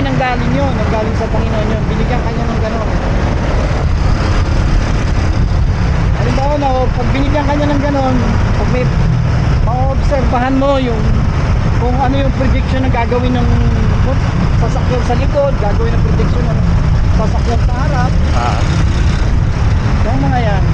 nanggaling yun, nanggaling sa Panginoon yun. Binigyan kanya ng gano'n. Halimbawa na, pag binigyan kanya ng gano'n, pag may maobserbahan mo yung kung ano yung prediction na gagawin ng sasakyan sa likod, gagawin ng prediction ng sasakyan sa harap. Yung mga yan.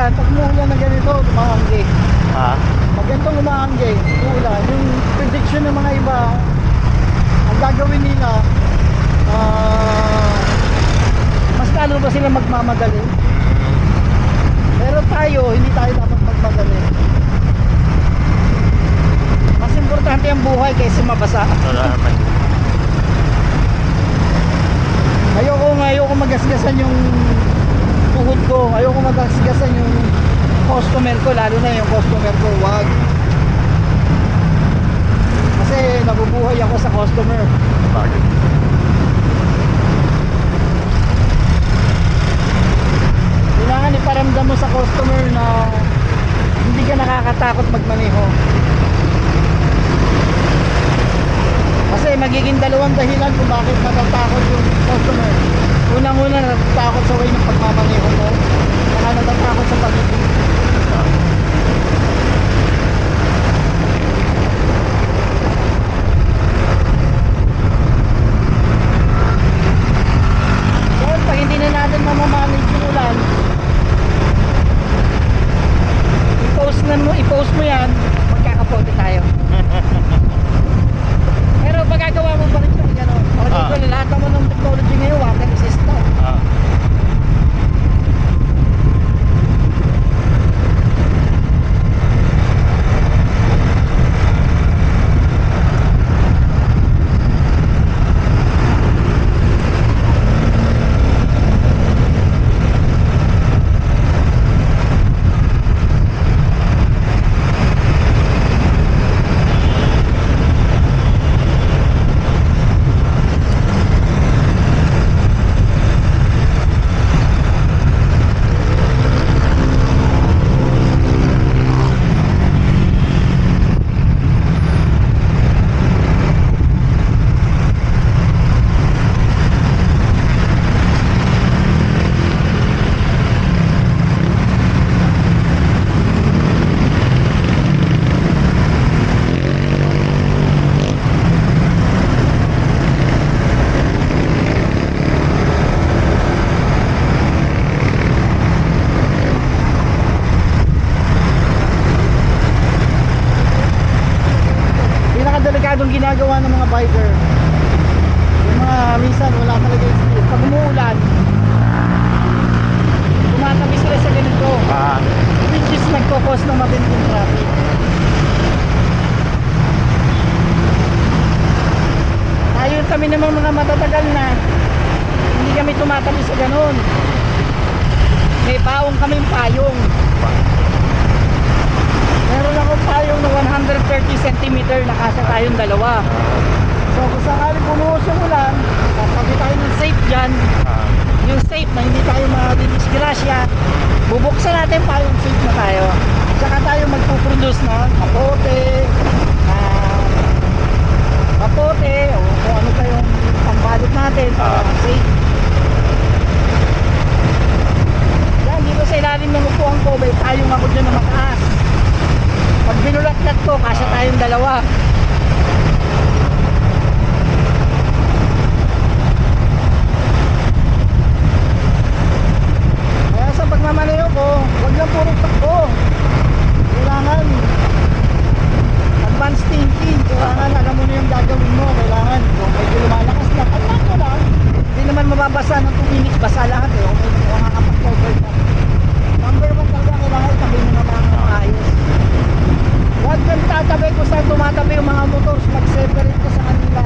Pag umuulan na ganito, umahangge. Pag ganitong umahangge, uulan, yung prediction ng mga iba, ang gagawin nila, mas lalo ba sila magmamadali? Pero tayo, hindi tayo dapat magmadali. Mas importante ang buhay kaysa mabasa. Ayoko magasgasan yung tuhod ko, ayoko magasgasan yung customer ko, lalo na yung customer ko, wag. Kasi nabubuhay ako sa customer. Bakit? Kailangan iparamdam mo sa customer na hindi ka nakakatakot magmaneho. Kasi magiging dalawang dahilan kung bakit natatakot yung customer. Unang-una, natatakot sa way ng pagmamaneho mo, saka natatakot sa pagiging. So, pag hindi na natin mamamanage yung ulan, i-post mo yan, magkakapote tayo. Pero magagawa mo pa rin siya gano'n. Kasi lahat naman ng technology ngayon, water resistant. Delikadong ginagawa ng mga biker, yung mga minsan wala talaga yung speed. Pag umuulan, tumatabi sila sa ganito, which is nagkukos ng matinding traffic. Tayo kami namang mga matatagal na hindi kami tumatabi sa ganon. May baong kaming payong. Meron akong payong na 130 cm na kasa tayong dalawa. So kung sakaling bumuhos yung ulan, sasabi tayo ng safe dyan. Yung safe na hindi tayo madidisgrasya, bubuksan natin payong safe na tayo. Saka tayo magpuproduce na kapote o kung ano pa yung pambalot natin para safe. Yan, dito sa ilalim ng upuan ko, may payong ako dyan na mataas. Pag binulat-lat ko, kasya tayong dalawa. Kaya sa pagmamaneho ko, huwag lang puro takbo. Kailangan advanced thinking. Kailangan alam mo na yung gagawin mo. Kailangan kung medyo lumalakas na, alam ko lang. Hindi naman mababasa ng 2 minutes, basa lahat eh. Okay, makakapag-cover ka. Number 1 talaga, kailangan tabi mo na mga maayos. Huwag kang tatabi kung saan tumatabi yung mga motors, mag-separate ka sa kanila.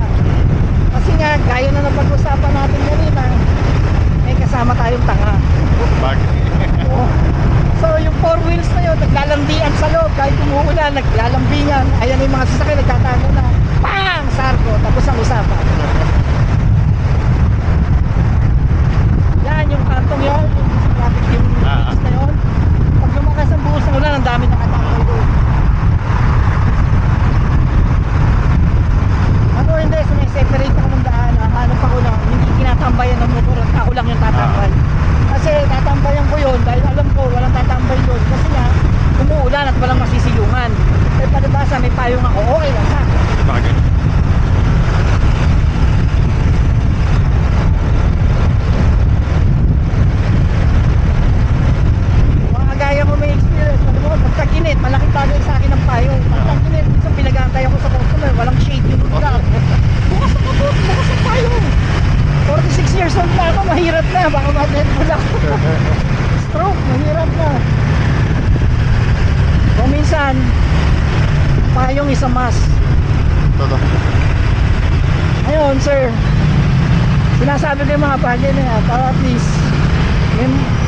Kasi nga, gaya na napag-usapan natin kanina, ako, mahirap na. Baka ma-dead mo lang. Stroke, mahirap na. Kung minsan, payong isa mas. Toto. Ayun, sir. Sinasabi ko yung mga bagay na yan para at least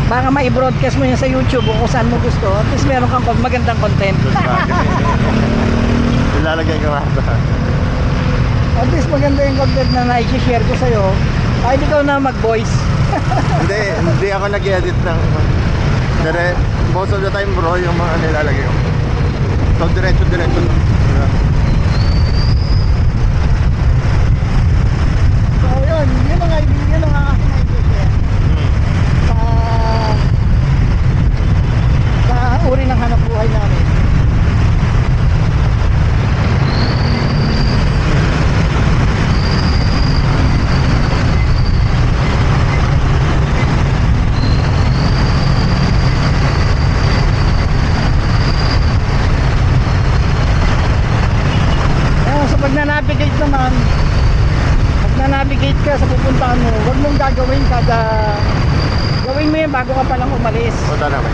baka ma-broadcast mo yan sa YouTube o kung saan mo gusto. At least meron kang magandang content. Ilalagay ko nga. At least maganda yung content na na-share ko sa'yo. Kahit ikaw na mag-voice. Hindi ako nag-edit ng most of the time bro, yung mga nilalagay ko. So diretso lang. So yun ang aking i-share. Sa uri ng hanap buhay namin. Pag na-navigate naman, pag na-navigate ka sa pupuntahan mo, huwag mong gagawin gawin mo yan bago ka palang umalis. Punta naman.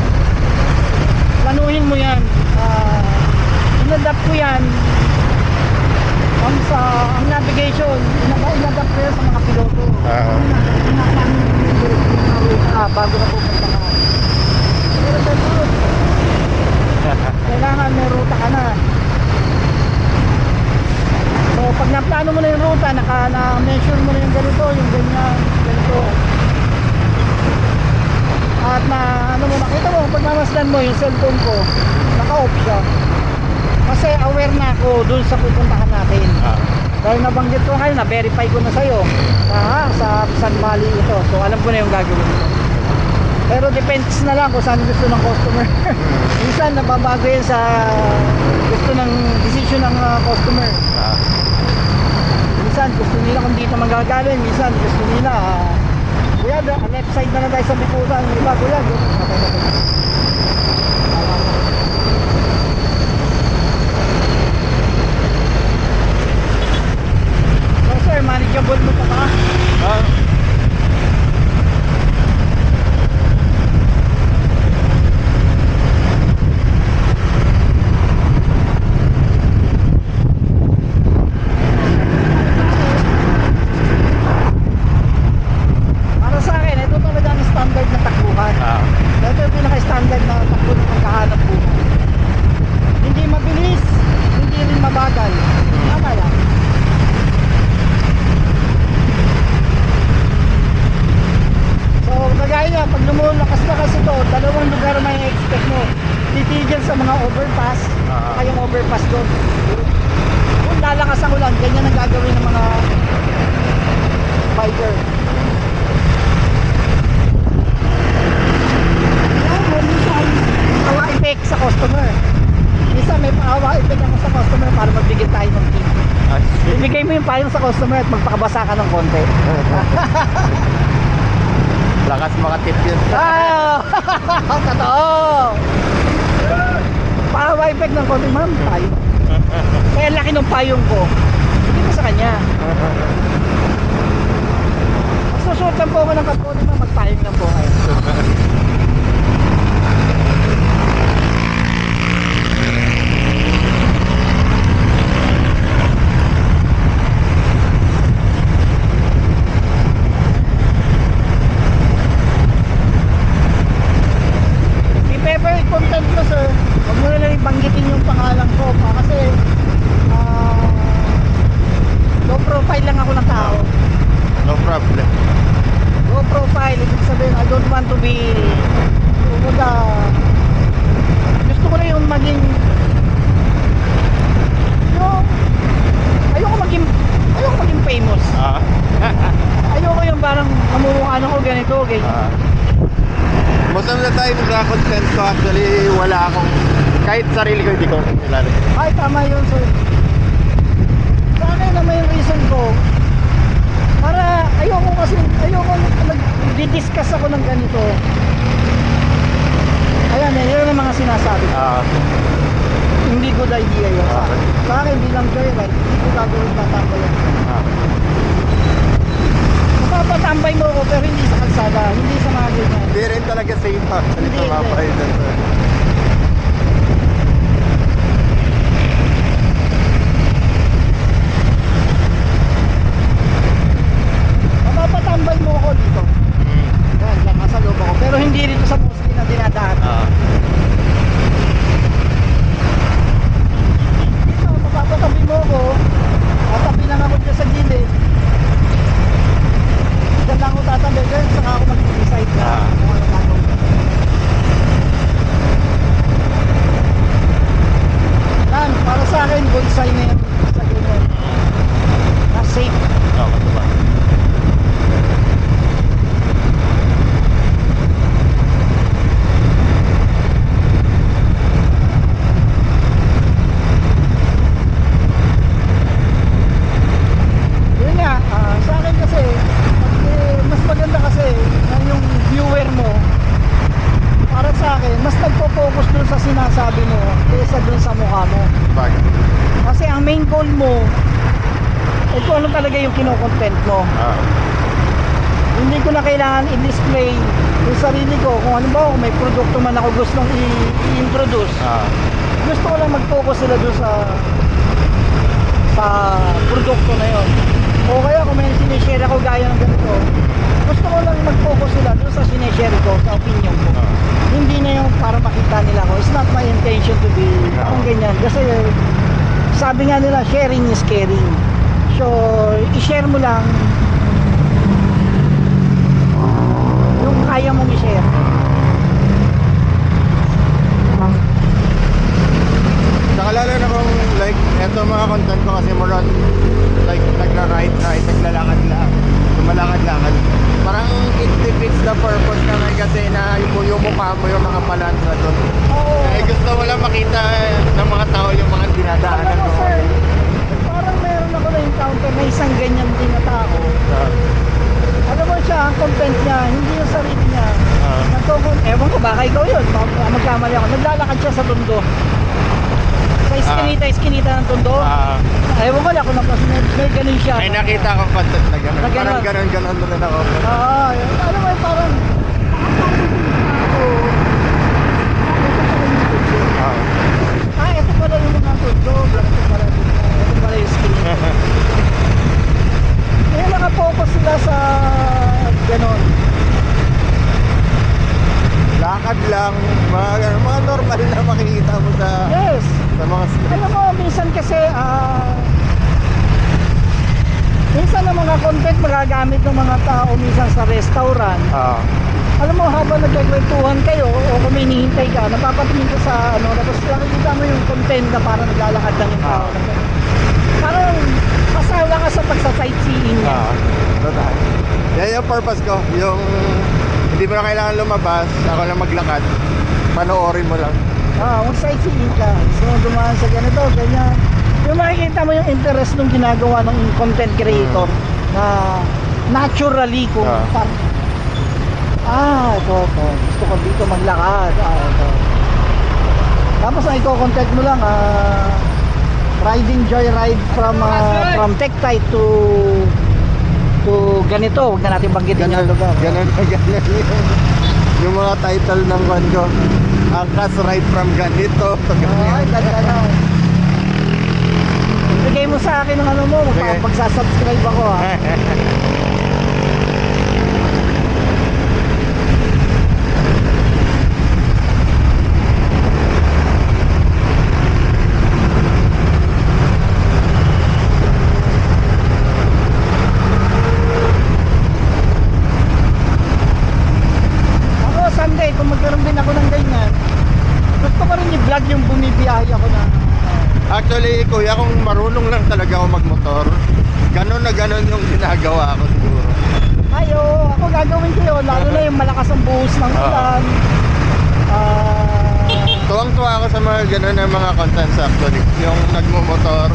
Planuhin mo yan. Inadapt ko yan ang navigation. Inadapt ko yan sa mga piloto. Bago ka pupunta ka. Pero ganun, kailangan may ruta ka na. So pag naplano mo na yung ruta, na-measure mo na yung ganito, yung ganyan, ganito. At makita mo, pag mamasdan mo yung cellphone ko, naka-off siya. Kasi aware na ako dun sa pupuntahan natin. Dahil nabanggit ko kayo, na-verify ko na sa'yo. Sa San Mali ito. So alam ko na yung gagawin ko. Pero depends na lang kung saan gusto ng customer. Minsan nababago yan sa gusto ng decision ng customer. Minsan gusto nila kung dito manggagaling, minsan gusto nila kuya, left side na tayo sa bikutan, yung iba kuya, so sir, manageable mo pa ba? Sa mga overpass, kayong overpass doon. Kung lalakas ang ulan, ganyan ang gagawin ng mga biker. Minsan, pawa effect sa customer. Minsan may pawa effect ako sa customer para magbigay tayo ng tip. Ibigay mo yung payong sa customer at magpakabasa ka ng konti. Lakas mga tip yun. Totoo. Pawa effect ng konti, ma'am, payong. Kaya laki ng payong ko. Hindi mo sa kanya. Magsusuot lang po ako ng katuli, ma'am, magpayong lang po kayo. Favorite content ko, sir, huwag mo na lang banggitin yung pangalan ko kasi low profile lang ako ng tao. No problem. Low profile, ibig sabihin I don't want to be gusto ko na yung maging ayoko maging famous. Ayoko yung parang namumukhaan ako ganito, ganyan. Most of the time sa content ko actually wala akong, kahit sarili ko hindi ko nilalagay. Ay, tama yun, sir. Sa akin naman yung reason ko, para ayoko nag-discuss ako ng ganito. Ayan, yun ang mga sinasabi ko. Hindi good idea yun. Sa akin bilang joyride, hindi ko gagawin tatambal yun. Mapapatambay mo ako pero hindi sa kalsada, hindi sa mga ganyan. Hindi rin talaga safe actually Hindi, tumapay hindi. dun sa... Mapapatambay mo ako dito. Yan, yan nasa loob ako. Pero hindi rito sa mostly na dinadaan. Dito, mapapatabi mo ako. Tatabi lang ako dyan sa gilid. Diyan lang ako tatabi. Kaya saka ako mag-decide na kung ano gagawin. Yan, para sa akin, bullseye na yan sa ganyan. Na safe. Yun nga, sa akin kasi, mas maganda kasi na yung viewer mo, para sa akin, mas nagpo-focus dun sa sinasabi mo kaysa dun sa mukha mo. Bagay. Kasi ang main goal mo, kung ano talaga yung kinokontent mo. Hindi ko na kailangan i-display yung sarili ko. Kung ano ba, kung may produkto man ako gustong i-introduce, gusto ko lang mag-focus sila doon sa produkto na yon. O kaya kung may sinishare ako gaya ng ganito, gusto ko lang mag-focus sila doon sa sinishare ko, sa opinion ko. Hindi na yung para makita nila ko. It's not my intention to be kung ganyan. Kasi sabi nga nila, sharing is caring. So, i-share mo lang yung kaya mong i-share. Saka lalo na kung like, eto mga content ko kasi more on like nagra-ride, naglalakad-lakad, lumalakad-lakad. Parang it defeats the purpose naman kasi na yung mukha mo yung nakapalan na doon. Oo. Eh gusto mo lang makita ng mga tao yung mga dinadaanan Alam mo, mo. sir, parang meron ako na-encounter na isang ganyan din na tao. Alam mo siya, ang content niya, hindi yung sarili niya. Ewan ko, baka ikaw yun, magkamali ako. Naglalakad siya sa tundo. Sa iskinita ng tundo. Ewan ko lang kung may ganun siya. Ay nakita ko content na gano'n. Na gano'n. Parang gano'n na rin ako. Alam mo, parang ito pala yung mga tundo. Ito pala yung skinita. Kaya nakapokus sila sa ganon. Lakad lang, mga normal na makikita mo Yes. sa mga street. Alam mo, minsan kasi minsan ang mga content magagamit ng mga tao minsan sa restaurant. Alam mo, habang nagkikwentuhan kayo o kung may hinihintay ka, napapatingin ka sa tapos nakikita mo yung content na parang naglalakad lang yung tao. Parang kasala ka sa pagsa-sightseeing niya. Total. Yan yung purpose ko, yung hindi mo na kailangan lumabas, ako lang maglakad, panoorin mo lang. Mag-sightseeing ka. So, dumaan sa ganito, ganyan. Yung makikita mo yung interest ng ginagawa ng content creator na naturally kung ito. Gusto ko dito maglakad. Ito. Tapos ang i-content mo lang, riding joyride from Tektite to ganito. Huwag na natin banggitin yung lugar. Ganun yung mga title ng ko. Angkas ride from ganito. Ay, ganda na. Bigay mo sa akin ng ano mo, magsasubscribe ako ha. Someday, kung magkaroon din ako ng ganyan, gusto ko rin i-vlog yung bumibiyahe ako na. Actually, kuya, kung marunong lang talaga ako magmotor, ganun na ganun yung ginagawa ko siguro. Ayo, ako gagawin ko yun, lalo na yung malakas ang buhos ng ulan. Tuwang-tuwa ako sa mga ganun na mga contents actually. Yung nagmumotor,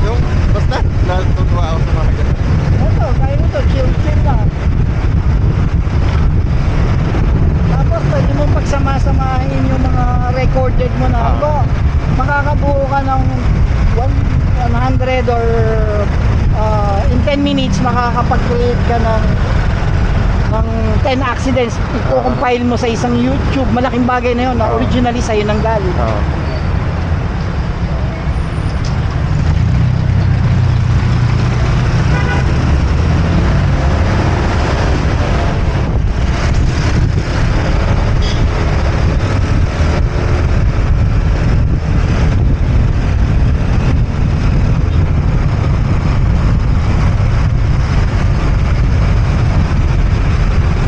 yung basta, natutuwa ako sa mga ganun. Ito, kaya nito, chill lang. Tapos pwede mo pagsama-samahin yung mga recorded mo na makakabuo ka ng 100 or 10 minutes makakapag-create ka ng 10 accidents. I-compile mo sa isang YouTube. Malaking bagay na yun na originally sa'yo nang galing. Oo.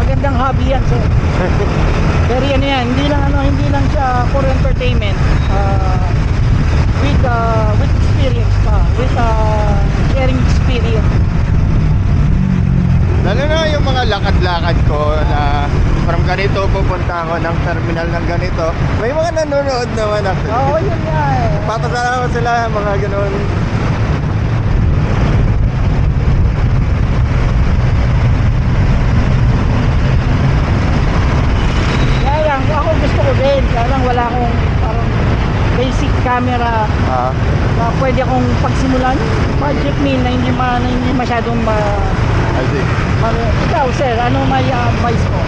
Magandang hobby yan, sir. Pero yan yan, hindi lang siya for entertainment. With experience pa, with sharing experience. Lalo na yung mga lakad-lakad ko na from ganito pupunta ako ng terminal ng ganito. May mga nanonood naman actually. Oo, yun nga eh. Patasalamat sila mga ganun. Kaya lang, ako gusto ko din. Kaya lang wala akong parang basic camera na pwede akong pagsimulan. Budget mean na hindi masyadong I see. Ikaw, sir, ano may advice ko?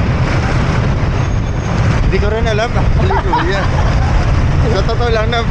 Hindi ko rin alam. Actually ko yan. Sa totoo lang na,